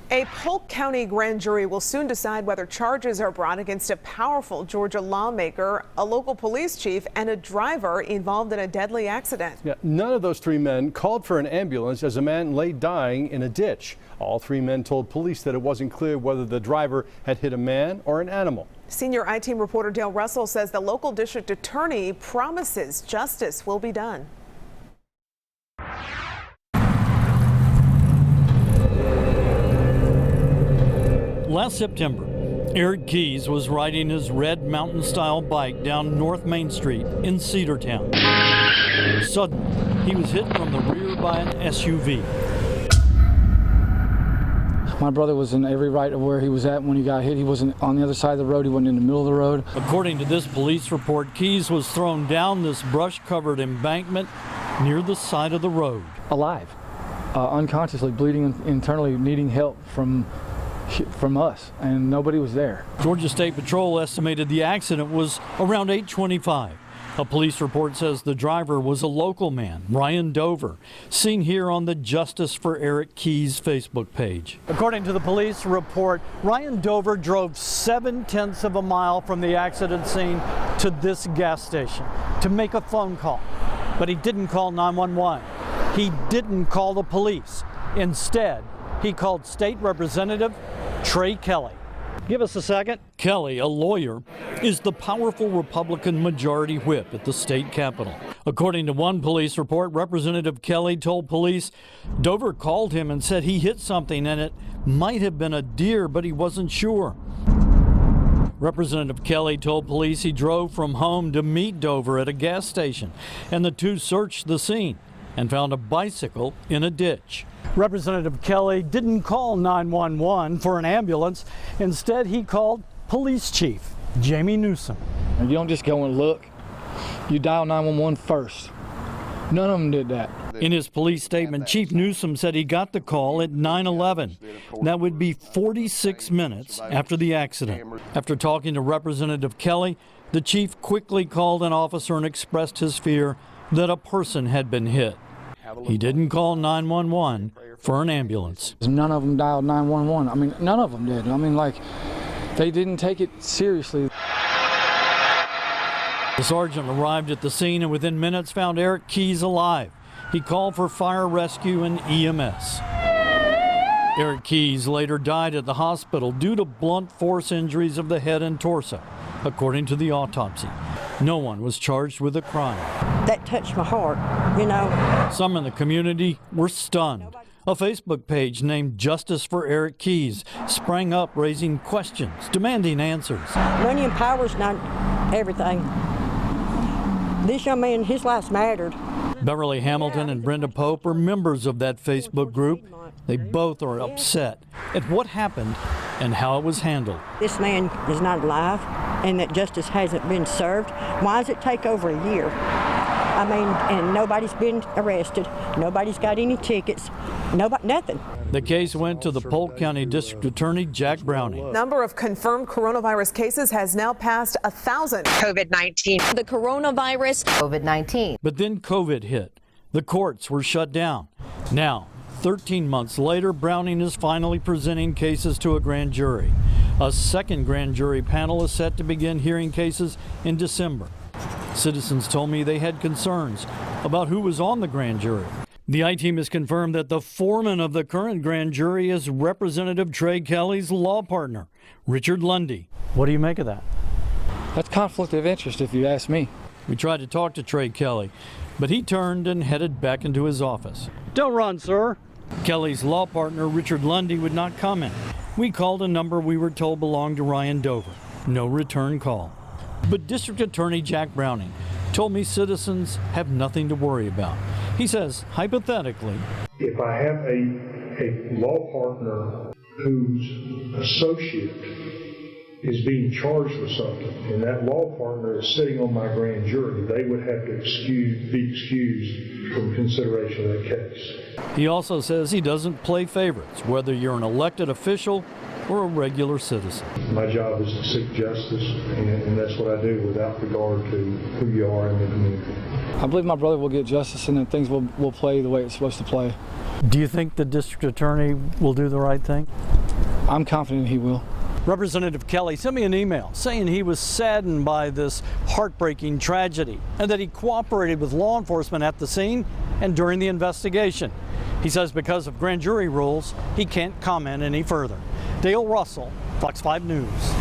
A Polk County grand jury will soon decide whether charges are brought against a powerful Georgia lawmaker, a local police chief, and a driver involved in a deadly accident. Yeah, none of those three men called for an ambulance as a man lay dying in a ditch. All three men told police that it wasn't clear whether the driver had hit a man or an animal. Senior I-Team reporter Dale Russell says the local district attorney promises justice will be done. Last September, Eric Keys was riding his red mountain-style bike down North Main Street in Cedartown. Suddenly, he was hit from the rear by an SUV. My brother was in every right of where he was at when he got hit. He wasn't on the other side of the road. He wasn't in the middle of the road. According to this police report, Keys was thrown down this brush-covered embankment near the side of the road. Alive, unconsciously bleeding internally, needing help from us, and nobody was there. Georgia State Patrol estimated the accident was around 8:25. A police report says the driver was a local man, Ryan Dover, seen here on the Justice for Eric Keys Facebook page. According to the police report, Ryan Dover drove 7/10 of a mile from the accident scene to this gas station to make a phone call. But he didn't call 911. He didn't call the police. Instead, he called State Representative Trey Kelly. Give us a second. Kelly, a lawyer, is the powerful Republican majority whip at the state capitol. According to one police report, Representative Kelly told police Dover called him and said he hit something and it might have been a deer, but he wasn't sure. Representative Kelly told police he drove from home to meet Dover at a gas station, and the two searched the scene and found a bicycle in a ditch. Representative Kelly didn't call 911 for an ambulance. Instead, he called Police Chief Jamie Newsom. And you don't just go and look. You dial 911 first. None of them did that. In his police statement, Chief Newsom said he got the call at 9:11. That would be 46 minutes after the accident. After talking to Representative Kelly, the chief quickly called an officer and expressed his fear that a person had been hit. He didn't call 911 for an ambulance. None of them dialed 911. I mean, none of them did. I mean, like, they didn't take it seriously. The sergeant arrived at the scene and within minutes found Eric Keys alive. He called for fire rescue and EMS. Eric Keys later died at the hospital due to blunt force injuries of the head and torso, according to the autopsy. No one was charged with a crime. That touched my heart, you know. Some in the community were stunned. A Facebook page named Justice for Eric Keys sprang up, raising questions, demanding answers. Money and power's not everything. This young man, his life mattered. Beverly Hamilton and Brenda Pope are members of that Facebook group. They both are upset at what happened and how it was handled. This man is not alive, and that justice hasn't been served. Why does it take over a year? I mean, and nobody's been arrested. Nobody's got any tickets. Nothing. The case went to the Polk County District Attorney Jack Browning. Number of confirmed coronavirus cases has now passed 1,000. COVID-19. The coronavirus. COVID-19. But then COVID hit. The courts were shut down. Now, 13 months later, Browning is finally presenting cases to a grand jury. A second grand jury panel is set to begin hearing cases in December. Citizens told me they had concerns about who was on the grand jury. The I-Team has confirmed that the foreman of the current grand jury is Representative Trey Kelly's law partner, Richard Lundy. What do you make of that? That's conflict of interest, if you ask me. We tried to talk to Trey Kelly, but he turned and headed back into his office. Don't run, sir. Kelly's law partner, Richard Lundy, would not comment. We called a number we were told belonged to Ryan Dover. No return call. But District Attorney Jack Browning told me citizens have nothing to worry about. He says, hypothetically, if I have a law partner whose associate is being charged with something, and that law partner is sitting on my grand jury, they would have to be excused from consideration of that case. He also says he doesn't play favorites, whether you're an elected official or a regular citizen. My job is to seek justice, and that's what I do without regard to who you are in the community. I believe my brother will get justice and then things will play the way it's supposed to play. Do you think the district attorney will do the right thing? I'm confident he will. Representative Kelly sent me an email saying he was saddened by this heartbreaking tragedy and that he cooperated with law enforcement at the scene and during the investigation. He says because of grand jury rules, he can't comment any further. Dale Russell, Fox 5 News.